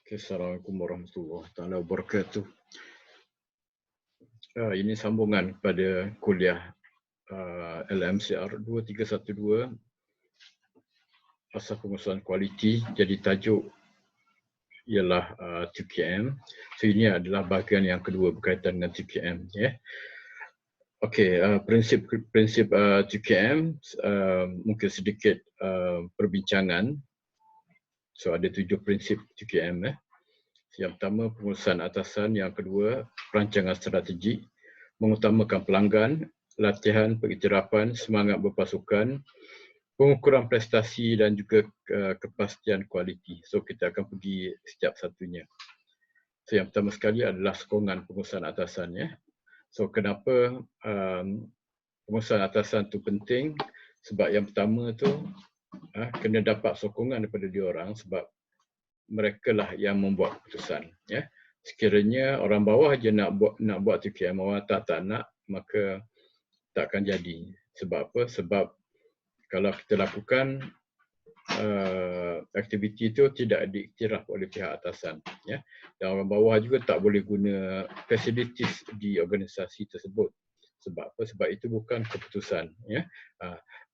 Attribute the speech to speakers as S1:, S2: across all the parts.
S1: Assalamualaikum warahmatullahi taala wabarakatuh. Ini sambungan pada kuliah LMCR 2312 Asas Pengurusan Kualiti. Jadi tajuk ialah 2KM. So ini adalah bahagian yang kedua berkaitan dengan 2KM. Okey, prinsip 2KM mungkin sedikit perbincangan. So ada 7 prinsip 2KM. Yang pertama, pengurusan atasan. Yang kedua, perancangan strategi, mengutamakan pelanggan, latihan, pengiktirafan, semangat berpasukan, pengukuran prestasi dan juga kepastian kualiti. So kita akan pergi setiap satunya. So yang pertama sekali adalah sokongan pengurusan atasan. So kenapa pengurusan atasan tu penting? Sebab yang pertama tu kena dapat sokongan daripada diorang sebab mereka lah yang membuat keputusan. Sekiranya orang bawah je nak buat 2KM, orang atas tak nak, maka takkan jadi. Sebab apa? Sebab kalau kita lakukan aktiviti itu tidak diiktiraf oleh pihak atasan. Dan orang bawah juga tak boleh guna facilities di organisasi tersebut. Sebab apa? Sebab itu bukan keputusan.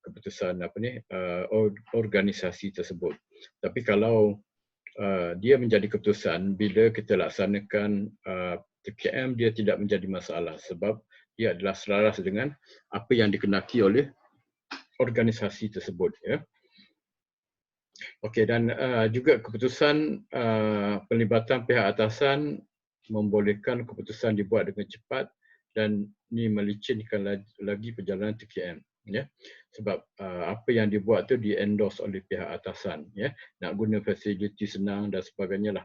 S1: Keputusan organisasi tersebut. Tapi kalau dia menjadi keputusan, bila kita laksanakan 2KM, dia tidak menjadi masalah sebab dia adalah selaras dengan apa yang dikenaki oleh organisasi tersebut. Okey, dan juga keputusan pelibatan pihak atasan membolehkan keputusan dibuat dengan cepat dan ini melicinkan lagi perjalanan 2KM. Sebab apa yang dibuat tu di-endorse oleh pihak atasan. Nak guna fasiliti senang dan sebagainya lah.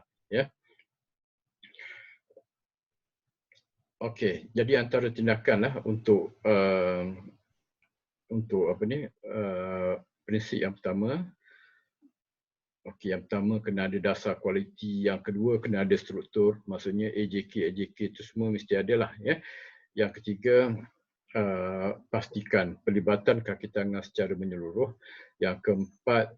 S1: Okey, jadi antara tindakan lah untuk prinsip yang pertama. Okey, yang pertama kena ada dasar kualiti, yang kedua kena ada struktur, maksudnya AJK itu semua mesti ada lah. Yang ketiga, pastikan pelibatan kaki tangan secara menyeluruh. Yang keempat,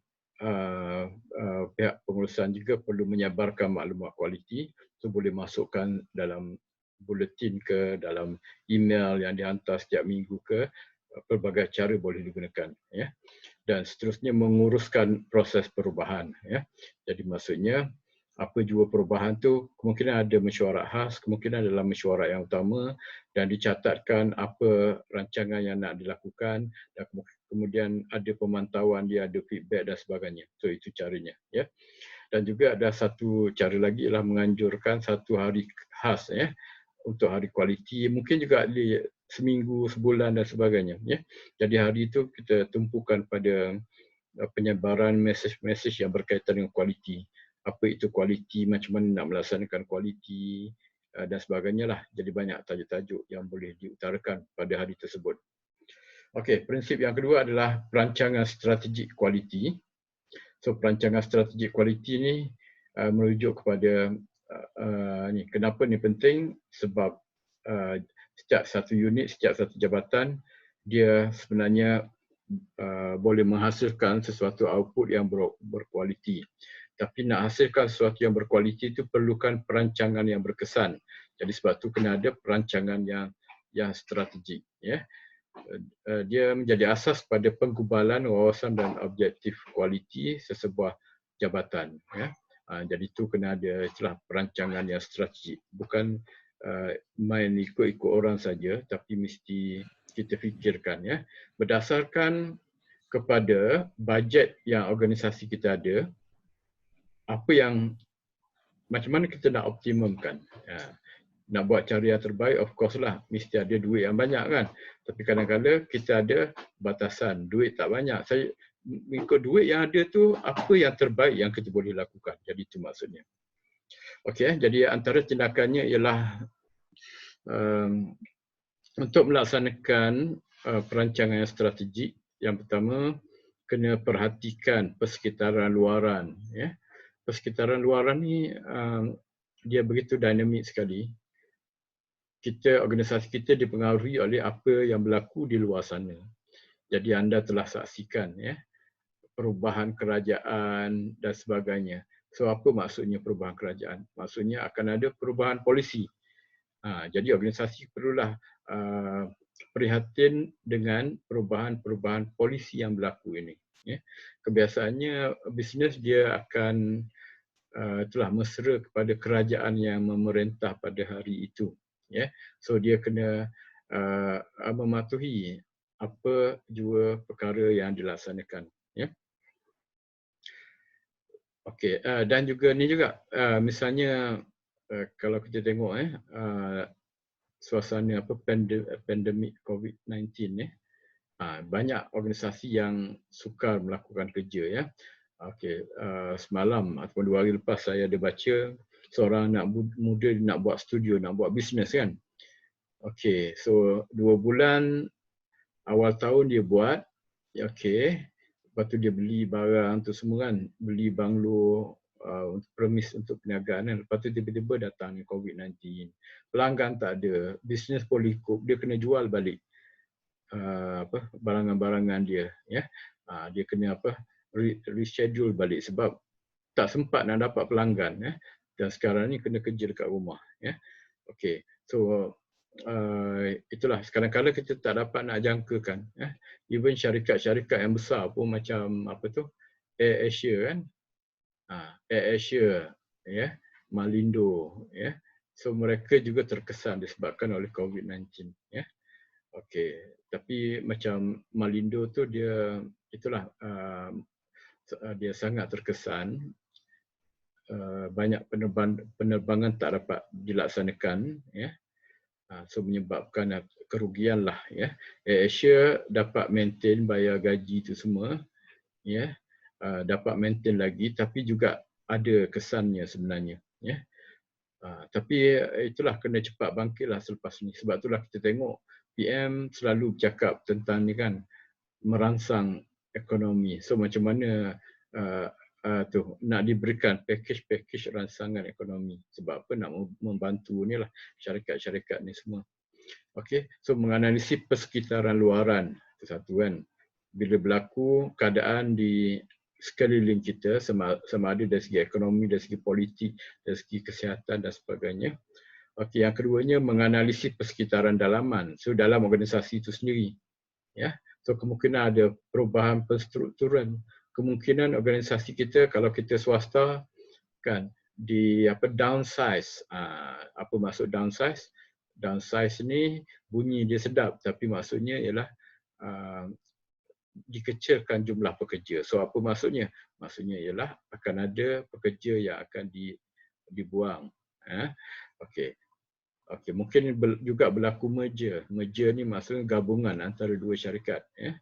S1: pihak pengurusan juga perlu menyebarkan maklumat kualiti. So boleh masukkan dalam buletin ke, dalam email yang dihantar setiap minggu ke, pelbagai cara boleh digunakan. Dan seterusnya menguruskan proses perubahan. Jadi maksudnya apa jua perubahan tu kemungkinan ada mesyuarat khas, kemungkinan adalah mesyuarat yang utama dan dicatatkan apa rancangan yang nak dilakukan dan kemudian ada pemantauan, dia ada feedback dan sebagainya. So itu caranya. Dan juga ada satu cara lagi ialah menganjurkan satu hari khas untuk hari kualiti, mungkin juga seminggu, sebulan dan sebagainya. Jadi hari itu kita tumpukan pada penyebaran mesej-mesej yang berkaitan dengan kualiti. Apa itu kualiti, macam mana nak melaksanakan kualiti dan sebagainya lah. Jadi banyak tajuk-tajuk yang boleh diutarakan pada hari tersebut. Okey, prinsip yang kedua adalah perancangan strategik kualiti. So perancangan strategik kualiti ni merujuk kepada kenapa ni penting? Sebab setiap satu unit, setiap satu jabatan dia sebenarnya boleh menghasilkan sesuatu output yang berkualiti. Tapi nak hasilkan sesuatu yang berkualiti itu perlukan perancangan yang berkesan. Jadi sebab tu kena ada perancangan yang strategik. Dia menjadi asas pada penggubalan wawasan dan objektif kualiti sesebuah jabatan. Jadi tu kena ada perancangan yang strategik. Bukan main ikut-ikut orang saja, tapi mesti kita fikirkan berdasarkan kepada bajet yang organisasi kita ada, apa yang macam mana kita nak optimumkan. Nak buat cara yang terbaik, of course lah, mesti ada duit yang banyak kan. Tapi kadang-kadang kita ada batasan, duit tak banyak. Saya ikut duit yang ada tu, apa yang terbaik yang kita boleh lakukan. Jadi itu maksudnya. Okey, jadi antara tindakannya ialah untuk melaksanakan perancangan yang strategik, yang pertama kena perhatikan persekitaran luaran. Persekitaran luaran ni dia begitu dinamik sekali. Organisasi kita dipengaruhi oleh apa yang berlaku di luar sana. Jadi anda telah saksikan perubahan kerajaan dan sebagainya. So apa maksudnya perubahan kerajaan? Maksudnya akan ada perubahan polisi. Jadi organisasi perlulah prihatin dengan perubahan-perubahan polisi yang berlaku ini. Ya. Kebiasaannya bisnes dia akan telah mesra kepada kerajaan yang memerintah pada hari itu. Ya. So dia kena mematuhi apa jua perkara yang dilaksanakan. Ya. Okey, dan juga ni juga misalnya kalau kita tengok suasana apa pandemik COVID-19 banyak organisasi yang sukar melakukan kerja ya. Okey, semalam ataupun 2 hari lepas saya ada baca seorang anak muda nak buat studio, nak buat bisnes kan. Okey, so 2 bulan awal tahun dia buat, okey. Lepas tu dia beli barang tu semua kan, beli banglo untuk premis untuk perniagaan kan. Lepas tu tiba-tiba datang COVID-19. Pelanggan tak ada, bisnes pun likup, dia kena jual balik barangan-barangan dia ya. Dia kena reschedule balik sebab tak sempat nak dapat pelanggan ya. Dan sekarang ni kena kerja dekat rumah ya. Okey. So itulah kadang-kadang kita tak dapat nak jangkakan even syarikat-syarikat yang besar pun macam apa tu AirAsia kan, AirAsia ya, Malindo ya, so mereka juga terkesan disebabkan oleh COVID-19 ya. Okey, tapi macam Malindo tu dia itulah dia sangat terkesan, banyak penerbangan tak dapat dilaksanakan ya. So menyebabkan kerugian lah ya. AirAsia dapat maintain bayar gaji tu semua ya, dapat maintain lagi tapi juga ada kesannya sebenarnya ya. Tapi itulah kena cepat bangkitlah selepas ni. Sebab itulah kita tengok PM selalu bercakap tentang ni kan, merangsang ekonomi. So macam mana nak diberikan package rangsangan ekonomi. Sebab apa? Nak membantu ni lah syarikat-syarikat ni semua. Okey, so menganalisis persekitaran luaran itu satu kan. Bila berlaku keadaan di sekeliling kita sama ada dari segi ekonomi, dari segi politik, dari segi kesihatan dan sebagainya. Okey, yang keduanya menganalisis persekitaran dalaman. So dalam organisasi itu sendiri. Ya. So kemungkinan ada perubahan penstrukturan. Kemungkinan organisasi kita kalau kita swasta kan di downsize. Apa maksud downsize? Downsize ni bunyi dia sedap tapi maksudnya ialah dikecilkan jumlah pekerja. So apa maksudnya? Maksudnya ialah akan ada pekerja yang akan dibuang. Okey. Okey, mungkin juga berlaku merger. Merger ni maksudnya gabungan antara dua syarikat ya.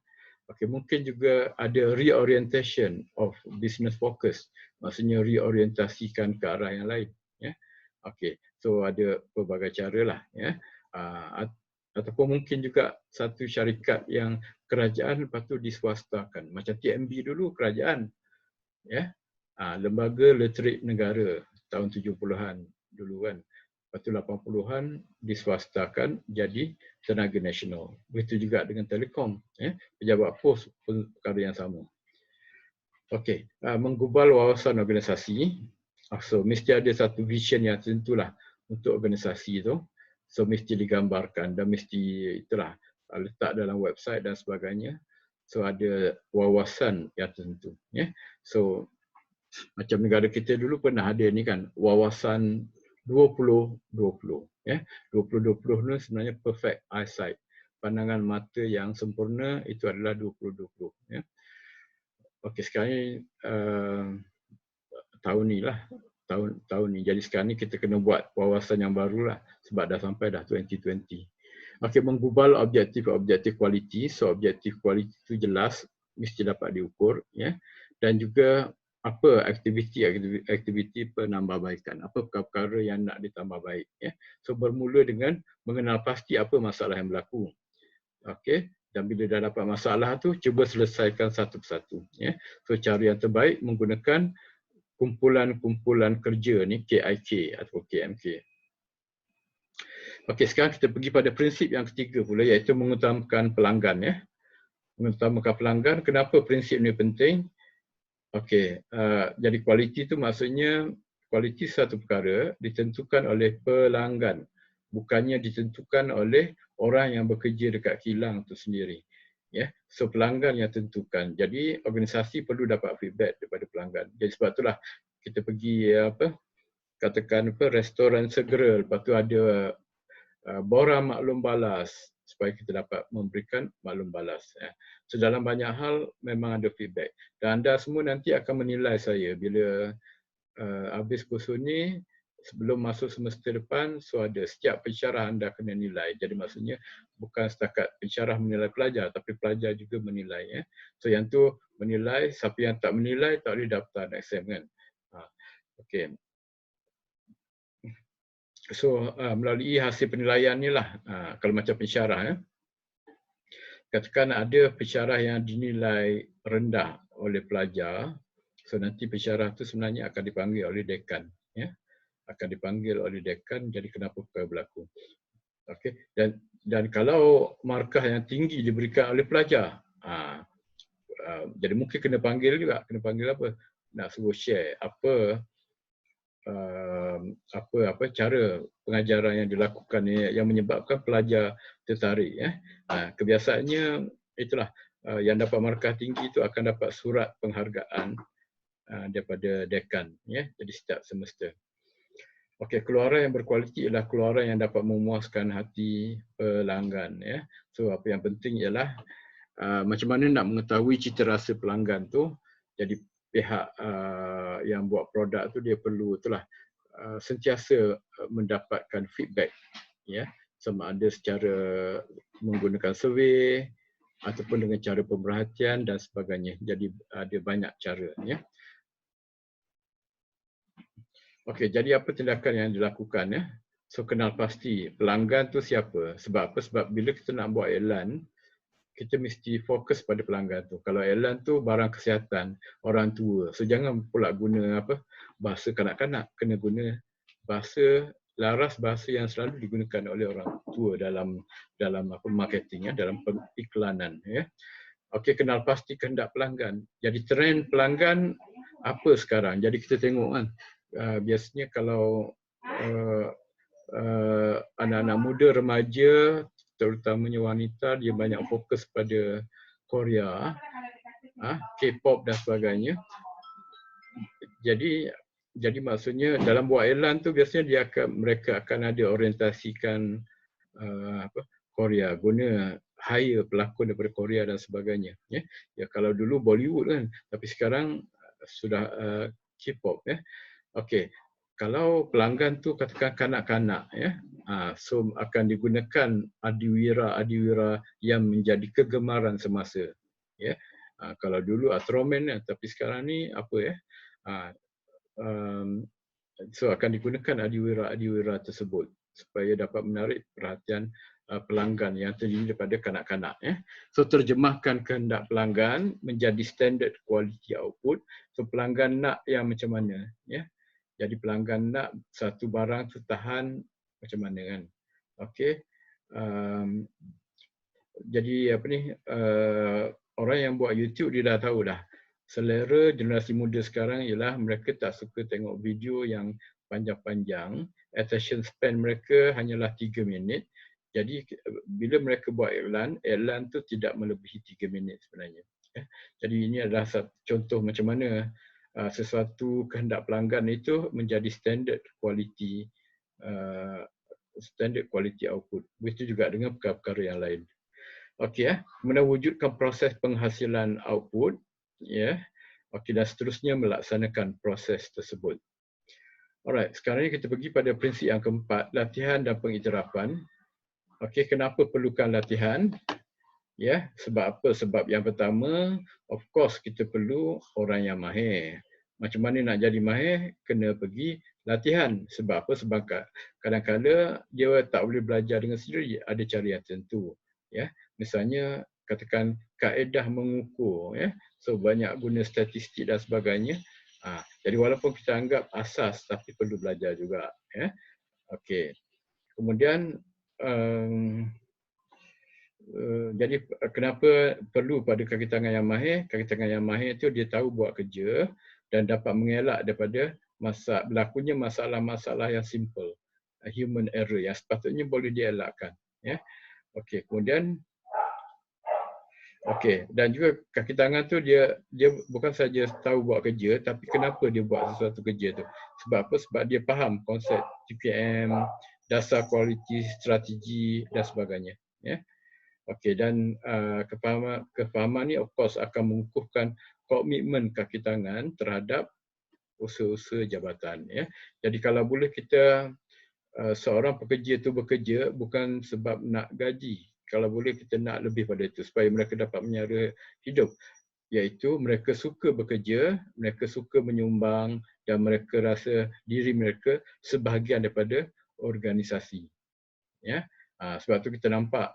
S1: Okey, mungkin juga ada reorientation of business focus. Maksudnya reorientasikan ke arah yang lain ya. Okey, so ada pelbagai caralah ya. Ataupun mungkin juga satu syarikat yang kerajaan lepas tu diswastakan. Macam TMB dulu kerajaan ya. Lembaga Literik Negara tahun 70-an dulu kan. Lepas tu 80-an diswastakan jadi Tenaga Nasional. Begitu juga dengan Telekom. Pejabat pos pun perkara yang sama. Okey, menggubal wawasan organisasi. So mesti ada satu vision yang tentulah untuk organisasi itu. So mesti digambarkan dan mesti itulah letak dalam website dan sebagainya. So ada wawasan yang tertentu. So macam negara kita dulu pernah ada ni kan wawasan 20-20 ya. 20-20 ni sebenarnya perfect eyesight. Pandangan mata yang sempurna itu adalah 20-20 ya. Okey, sekarang ni tahun ni lah tahun ni. Jadi sekarang ni kita kena buat wawasan yang baru lah sebab dah sampai dah 2020. Okey, menggubal objektif kualiti. So objektif kualiti itu jelas mesti dapat diukur ya. Dan juga apa aktiviti penambahbaikan, apa perkara yang nak ditambah baik ya. So bermula dengan mengenal pasti apa masalah yang berlaku. Okey, dan bila dah dapat masalah tu cuba selesaikan satu persatu ya. So cara yang terbaik menggunakan kumpulan-kumpulan kerja ni KIK atau KMK. Okey, sekarang kita pergi pada prinsip yang ketiga pula iaitu mengutamakan pelanggan ya. Mengutamakan pelanggan, kenapa prinsip ni penting? Okey, jadi kualiti itu maksudnya kualiti satu perkara ditentukan oleh pelanggan, bukannya ditentukan oleh orang yang bekerja dekat kilang itu sendiri. Ya, so pelanggan yang tentukan. Jadi organisasi perlu dapat feedback daripada pelanggan. Jadi sebab itulah kita pergi katakan restoran segera, lepas tu ada borang maklum balas supaya kita dapat memberikan maklum balas. So dalam banyak hal memang ada feedback. Dan anda semua nanti akan menilai saya bila habis kursus ni, sebelum masuk semester depan, so ada setiap pensyarah anda kena nilai. Jadi maksudnya bukan setakat pensyarah menilai pelajar, tapi pelajar juga menilai. So yang tu menilai, siapa yang tak menilai tak boleh daftar exam kan. Okay. So melalui hasil penilaian ni lah, kalau macam pensyarah, katakan ada pensyarah yang dinilai rendah oleh pelajar, so nanti pensyarah tu sebenarnya akan dipanggil oleh dekan, akan dipanggil oleh dekan, jadi kenapa perkara berlaku. Okey, dan kalau markah yang tinggi diberikan oleh pelajar, jadi mungkin kena panggil juga, kena panggil apa? Nak suruh share apa cara pengajaran yang dilakukan yang menyebabkan pelajar tertarik. Kebiasaannya itulah yang dapat markah tinggi itu akan dapat surat penghargaan daripada dekan, jadi setiap semester. Okey, keluaran yang berkualiti ialah keluaran yang dapat memuaskan hati pelanggan. So apa yang penting ialah macam mana nak mengetahui cita rasa pelanggan tu. Jadi pihak yang buat produk tu dia perlu itulah sentiasa mendapatkan feedback, sama ada secara menggunakan survey ataupun dengan cara pemerhatian dan sebagainya. Jadi ada banyak cara. Okey, jadi apa tindakan yang dilakukan? So kenal pasti pelanggan tu siapa. Sebab apa? Sebab bila kita nak buat iklan, kita mesti fokus pada pelanggan tu. Kalau iklan tu barang kesihatan, orang tua. So jangan pula guna bahasa kanak-kanak, kena guna bahasa laras, bahasa yang selalu digunakan oleh orang tua dalam marketing, dalam iklanan. Okey, kenal pasti kehendak pelanggan. Jadi trend pelanggan apa sekarang? Jadi kita tengok kan, biasanya kalau anak-anak muda, remaja, terutamanya wanita, dia banyak fokus pada Korea, K-pop dan sebagainya. Jadi maksudnya dalam buat iklan tu biasanya mereka akan ada orientasikan Korea, guna hire pelakon daripada Korea dan sebagainya. Ya kalau dulu Bollywood kan, tapi sekarang sudah K-pop. Okey, kalau pelanggan tu katakan kanak-kanak, so akan digunakan adiwira yang menjadi kegemaran semasa. Kalau dulu Ultraman, tapi sekarang ni apa so akan digunakan adiwira tersebut supaya dapat menarik perhatian pelanggan yang terdiri daripada kanak-kanak. So terjemahkan kehendak pelanggan menjadi standard quality output. So pelanggan nak yang macam mana? Jadi pelanggan nak satu barang tu tahan macam mana kan? Okey. Jadi orang yang buat YouTube dia dah tahu dah. Selera generasi muda sekarang ialah mereka tak suka tengok video yang panjang-panjang. Attention span mereka hanyalah 3 minit. Jadi bila mereka buat iklan tu tidak melebihi 3 minit sebenarnya. Jadi ini adalah satu contoh macam mana sesuatu kehendak pelanggan itu menjadi standard quality output. Begitu juga dengan perkara-perkara yang lain. Okey, kemudian wujudkan proses penghasilan output, okey, dan seterusnya melaksanakan proses tersebut. Alright, sekarang ni kita pergi pada prinsip yang keempat, latihan dan pengiktirafan. Okey, kenapa perlukan latihan? Sebab apa? Sebab yang pertama, of course kita perlu orang yang mahir. Macam mana nak jadi mahir? Kena pergi latihan. Sebab apa? Sebab kadang-kadang dia tak boleh belajar dengan sendiri, ada cara yang tertentu. Misalnya katakan kaedah mengukur, so banyak guna statistik dan sebagainya. Jadi walaupun kita anggap asas, tapi perlu belajar juga. Okey. Kemudian Jadi kenapa perlu pada kaki tangan yang mahir? Kaki tangan yang mahir tu dia tahu buat kerja dan dapat mengelak daripada berlakunya masalah-masalah yang simple, human error yang sepatutnya boleh dielakkan. Ya. Okey, kemudian dan juga kaki tangan tu dia bukan saja tahu buat kerja, tapi kenapa dia buat sesuatu kerja tu. Sebab apa? Sebab dia faham konsep TPM, dasar kualiti, strategi dan sebagainya. Ya. Okey, dan kefahaman ni of course akan mengukuhkan komitmen kaki tangan terhadap usaha-usaha jabatan. Ya. Jadi kalau boleh kita seorang pekerja itu bekerja bukan sebab nak gaji. Kalau boleh kita nak lebih pada itu supaya mereka dapat menyara hidup. Iaitu mereka suka bekerja, mereka suka menyumbang dan mereka rasa diri mereka sebahagian daripada organisasi. Ya. Sebab tu kita nampak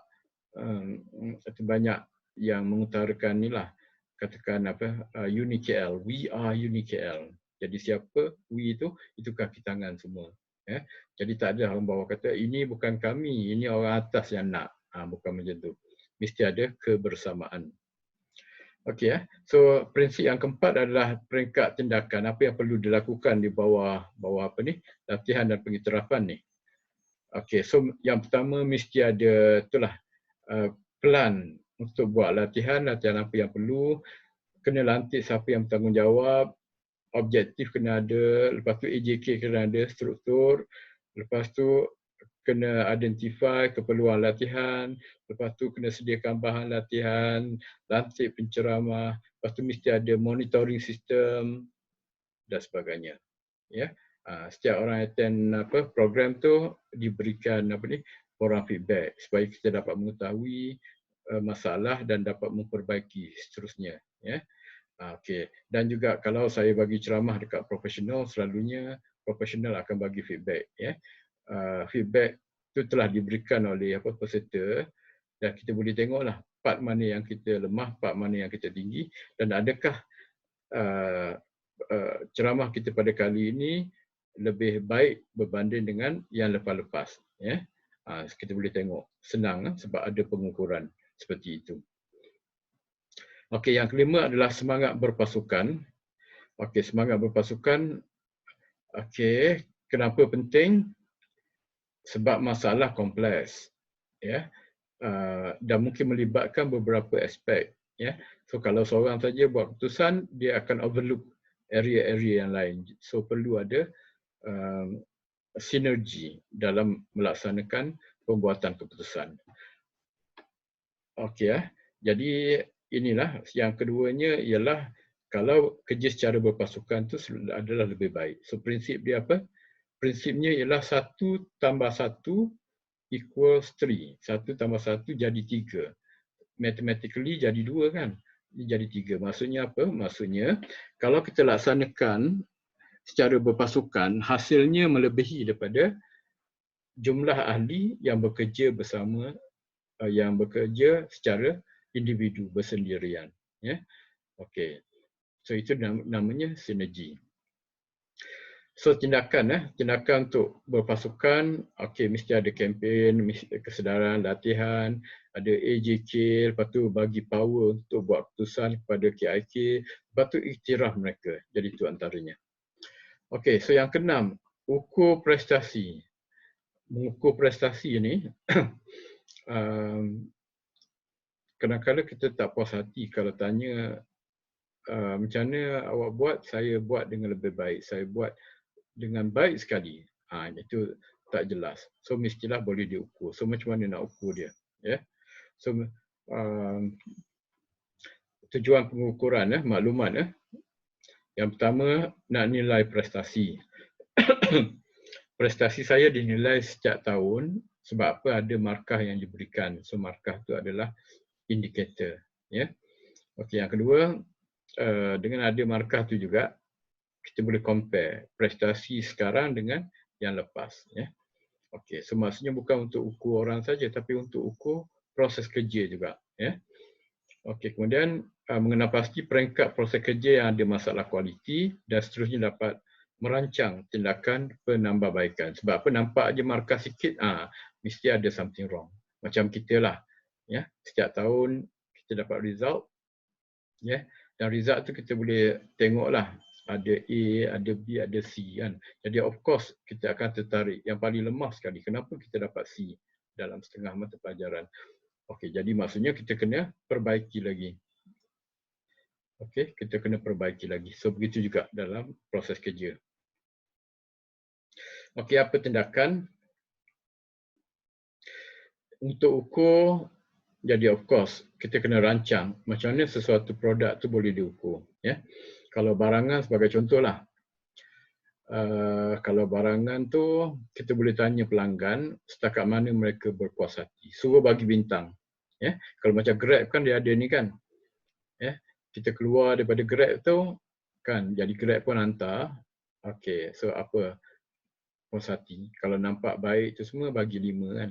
S1: banyak yang mengutarakan inilah, katakan UniKL, we are UniKL. Jadi siapa we itu kaki tangan semua. Ya. Jadi tak ada orang bawah kata ini bukan kami, ini orang atas yang nak. Bukan macam tu. Mesti ada kebersamaan. Okey ya. So prinsip yang keempat adalah peringkat tindakan. Apa yang perlu dilakukan di bawah latihan dan pengiktirafan ni. Okey, so yang pertama mesti ada plan untuk buat latihan apa yang perlu, kena lantik siapa yang bertanggungjawab, objektif kena ada, lepas tu AJK kena ada struktur, lepas tu kena identify keperluan latihan, lepas tu kena sediakan bahan latihan, lantik penceramah, lepas tu mesti ada monitoring system dan sebagainya. Ya. Setiap orang attend program tu diberikan forum feedback supaya kita dapat mengetahui masalah dan dapat memperbaiki seterusnya. Ya. Okey. Dan juga kalau saya bagi ceramah dekat profesional, selalunya profesional akan bagi feedback. Ya. Feedback itu telah diberikan oleh peserta dan kita boleh tengoklah part mana yang kita lemah, part mana yang kita tinggi dan adakah ceramah kita pada kali ini lebih baik berbanding dengan yang lepas-lepas. Ya. Kita boleh tengok. Senang sebab ada pengukuran seperti itu. Okey, yang kelima adalah semangat berpasukan. Okey, semangat berpasukan. Okey, kenapa penting? Sebab masalah kompleks. Ya. Dan mungkin melibatkan beberapa aspek. Ya. So kalau seorang saja buat keputusan, dia akan overlook area-area yang lain. So perlu ada sinergi dalam melaksanakan pembuatan keputusan. Okey ya. Jadi inilah yang keduanya ialah kalau kerja secara berpasukan tu adalah lebih baik. So prinsip dia apa? Prinsipnya ialah 1 tambah 1 equals 3. 1 tambah 1 jadi 3. Mathematically jadi 2 kan? Jadi 3. Maksudnya apa? Maksudnya kalau kita laksanakan secara berpasukan, hasilnya melebihi daripada jumlah ahli yang bekerja bersama, yang bekerja secara individu bersendirian. Ya, okey. So itu namanya sinergi. So tindakan untuk berpasukan, okey mesti ada kempen, kesedaran, latihan, ada AJK, lepas tu bagi power untuk buat keputusan kepada KIK, lepas tu iktiraf mereka. Jadi itu antaranya. Okey, so yang keenam, ukur prestasi. Mengukur prestasi ni, kadang-kadang kita tak puas hati kalau tanya macam mana awak buat, saya buat dengan lebih baik, saya buat dengan baik sekali. Itu tak jelas. So mestilah boleh diukur. So macam mana nak ukur dia? Ya. So tujuan pengukuran maklumat. Yang pertama nak nilai prestasi. Prestasi saya dinilai setiap tahun sebab apa ada markah yang diberikan. So markah itu adalah indikator. Ya. Okey, yang kedua dengan ada markah tu juga kita boleh compare prestasi sekarang dengan yang lepas. Ya. Okey, so maksudnya bukan untuk ukur orang saja tapi untuk ukur proses kerja juga. Ya. Okey, kemudian mengenal pasti peringkat proses kerja yang ada masalah kualiti dan seterusnya dapat merancang tindakan penambahbaikan. Sebab apa nampak aja markah sikit, mesti ada something wrong. Macam kita lah, Ya, setiap tahun kita dapat result, ya. Dan result tu kita boleh tengoklah ada A, ada B, ada C kan. Jadi of course kita akan tertarik yang paling lemah sekali. Kenapa kita dapat C dalam setengah mata pelajaran? Okey, jadi maksudnya kita kena perbaiki lagi. Okey, kita kena perbaiki lagi. So begitu juga dalam proses kerja. Okey, apa tindakan untuk ukur? Jadi of course kita kena rancang macam mana sesuatu produk tu boleh diukur, ya. Kalau barangan sebagai contohlah, kalau barangan tu kita boleh tanya pelanggan setakat mana mereka berpuas hati, suruh bagi bintang, ya. Kalau macam Grab kan dia ada ni kan, ya. Kita keluar daripada Grab tu kan, jadi Grab pun hantar. Okey, so apa puas hati, kalau nampak baik tu semua bagi 5 kan.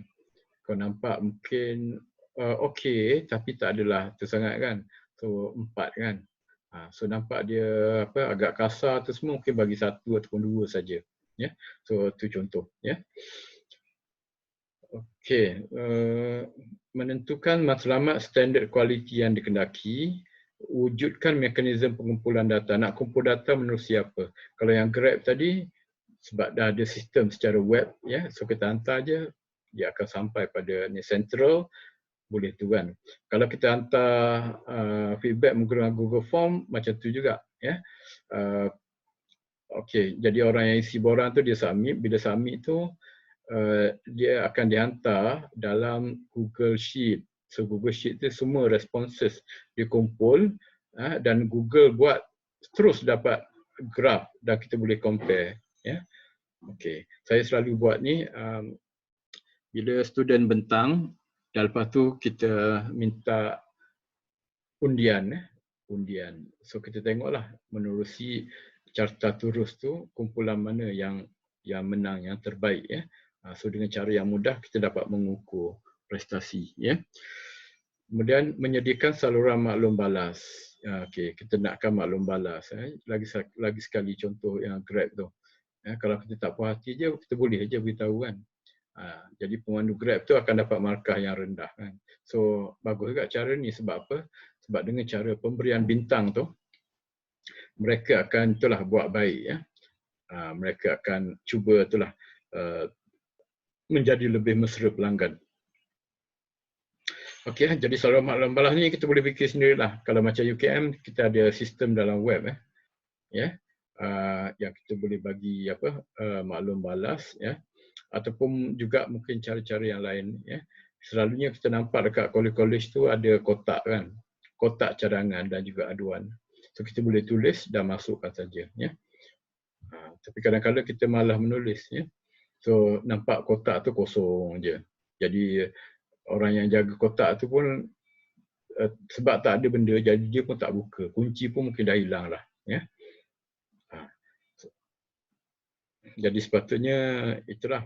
S1: Kalau nampak mungkin okey tapi tak adalah tu sangat kan, so 4 kan. So nampak dia apa agak kasar tu semua mungkin bagi 1 ataupun 2 saja, ya. So tu contoh, ya. Okey, menentukan matlamat standard kualiti yang dikendaki, wujudkan mekanisme pengumpulan data. Nak kumpul data menurut siapa? Kalau yang Grab tadi sebab dah ada sistem secara web, ya, so kita hantar je dia akan sampai pada ni central, boleh tu kan. Kalau kita hantar feedback menggunakan Google Form macam tu juga, ya. Okey, jadi orang yang isi borang tu dia submit, bila submit tu dia akan dihantar dalam Google Sheet. So Google Sheet tu semua responses dikumpul dan Google buat terus dapat graph dan kita boleh compare, ya. Okey, saya selalu buat ni bila student bentang dan lepas tu kita minta undian, undian. So kita tengoklah menerusi carta turus tu kumpulan mana yang menang, yang terbaik, ya. So dengan cara yang mudah kita dapat mengukur prestasi, ya. Kemudian menyediakan saluran maklum balas. Okey, kita nakkan maklum balas. Lagi sekali contoh yang Grab tu. Kalau kita tak puas hati je, kita boleh je beritahu kan. Jadi pemandu Grab tu akan dapat markah yang rendah kan. So bagus juga cara ni sebab apa? Sebab dengan cara pemberian bintang tu mereka akan itulah buat baik, ya. Mereka akan cuba itulah menjadi lebih mesra pelanggan. Okey, jadi saluran maklum balas ni kita boleh fikir sendirilah. Kalau macam UKM kita ada sistem dalam web, ya. Yang kita boleh bagi apa maklum balas, ya. Ataupun juga mungkin cara-cara yang lain, ya. Selalunya kita nampak dekat kolej-kolej tu ada kotak kan, kotak cadangan dan juga aduan. So kita boleh tulis dan masukkan saja, ya. Tapi kadang-kadang kita malas menulis, ya. So nampak kotak tu kosong je. Jadi orang yang jaga kotak tu pun sebab tak ada benda jadi dia pun tak buka. Kunci pun mungkin dah hilang lah, ya. Jadi sepatutnya itulah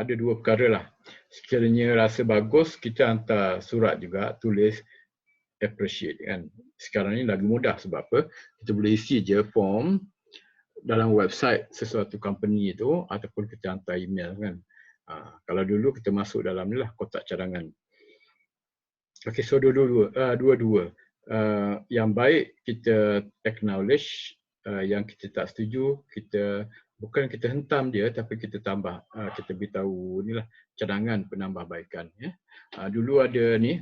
S1: ada dua perkara lah. Sekiranya rasa bagus, kita hantar surat juga, tulis appreciate kan. Sekarang ni lagi mudah sebab apa? Kita boleh isi je form dalam website sesuatu company itu ataupun kita hantar email kan. Kalau dulu kita masuk dalam ni lah kotak cadangan. Okey, so dua-dua. Yang baik kita acknowledge, yang kita tak setuju kita bukan kita hentam dia tapi kita tambah, kita beritahu inilah cadangan penambahbaikan, ya. Dulu ada ni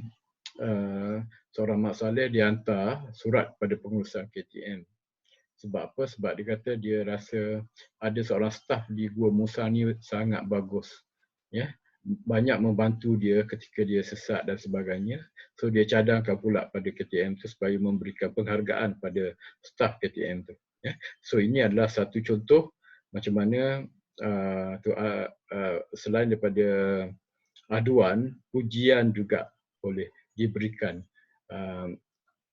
S1: seorang Mak Saleh dia hantar surat pada pengurusan KTM. Sebab apa? Sebab dia kata dia rasa ada seorang staf di Gua Musa ni sangat bagus, ya. Banyak membantu dia ketika dia sesat dan sebagainya. So dia cadangkan pula pada KTM tu supaya memberikan penghargaan pada staf KTM tu, ya. So ini adalah satu contoh macam mana selain daripada aduan, pujian juga boleh diberikan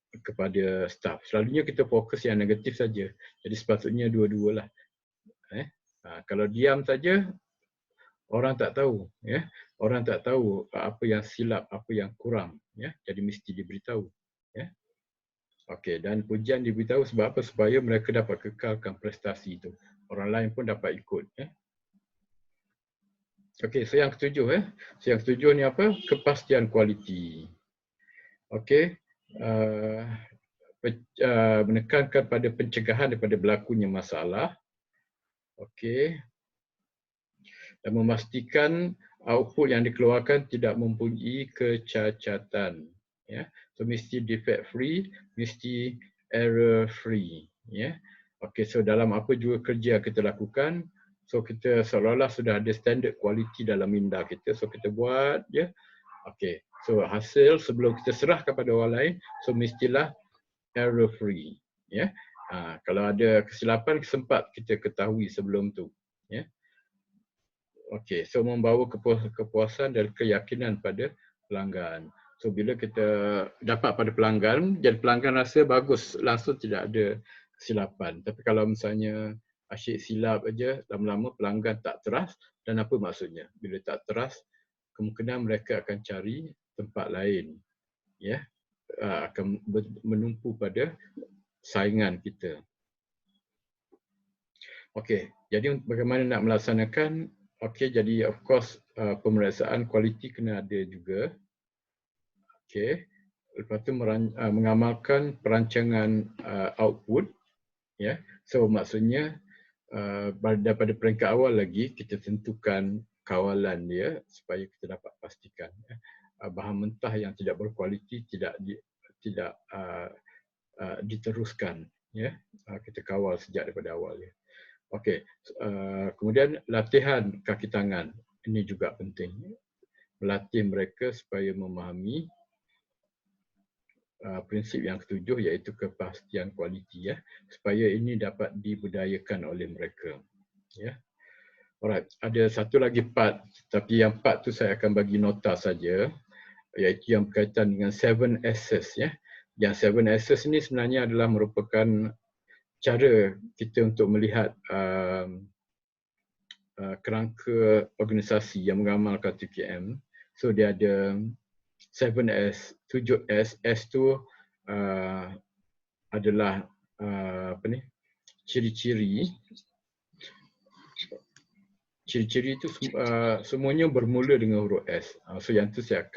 S1: kepada staf. Selalunya kita fokus yang negatif saja. Jadi sepatutnya dua-dualah. Kalau diam saja orang tak tahu, ya. Orang tak tahu apa yang silap, apa yang kurang, ya. Jadi mesti diberitahu, ya. Okey, dan pujian diberitahu sebab apa? Supaya mereka dapat kekalkan prestasi itu. Orang lain pun dapat ikut, ya. Okey, so yang ketujuh So yang ketujuh ni apa? Kepastian kualiti. Okey. Uh, menekankan pada pencegahan daripada berlakunya masalah. Okey. Dan memastikan output yang dikeluarkan tidak mempunyai kecacatan. Ya. So mesti defect free, mesti error free. Ya. Okey, so dalam apa juga kerja kita lakukan, so kita seolah-olah sudah ada standard kualiti dalam minda kita. So kita buat je. Okey. So hasil sebelum kita serah kepada orang lain, so mestilah error free. Ya. Kalau ada kesilapan sempat kita ketahui sebelum tu. Ya. Okey, so membawa kepuasan dan keyakinan pada pelanggan. So bila kita dapat pada pelanggan, jadi pelanggan rasa bagus, langsung tidak ada kesilapan. Tapi kalau misalnya asyik silap aja, lama-lama pelanggan tak trust, dan apa maksudnya? Bila tak trust, kemungkinan mereka akan cari tempat lain. Ya, akan menumpu pada saingan kita. Okey, jadi bagaimana nak melaksanakan? Okey, jadi of course pemeriksaan kualiti kena ada juga. Okey, lepas tu mengamalkan perancangan output. Ya, so maksudnya daripada peringkat awal lagi kita tentukan kawalan dia supaya kita dapat pastikan bahan mentah yang tidak berkualiti tidak diteruskan. Ya, kita kawal sejak daripada awal ya. Okey, kemudian latihan kaki tangan. Ini juga penting. Melatih mereka supaya memahami prinsip yang ketujuh iaitu kepastian kualiti ya, supaya ini dapat dibudayakan oleh mereka. Ya. Alright, ada satu lagi part, tapi yang part tu saya akan bagi nota saja, iaitu yang berkaitan dengan 7 S's ya. Yang 7 S's ni sebenarnya adalah merupakan cara kita untuk melihat kerangka organisasi yang mengamalkan TKM. So dia ada 7S, 7S. S tu adalah ciri-ciri. Ciri-ciri itu semuanya bermula dengan huruf S. So yang tu saya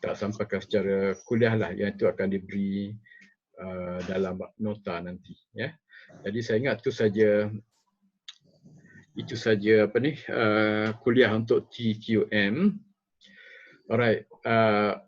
S1: tak sampaikan secara kuliah lah. Yang itu akan diberi dalam nota nanti. Ya. Jadi saya ingat itu saja kuliah untuk TQM. Alright.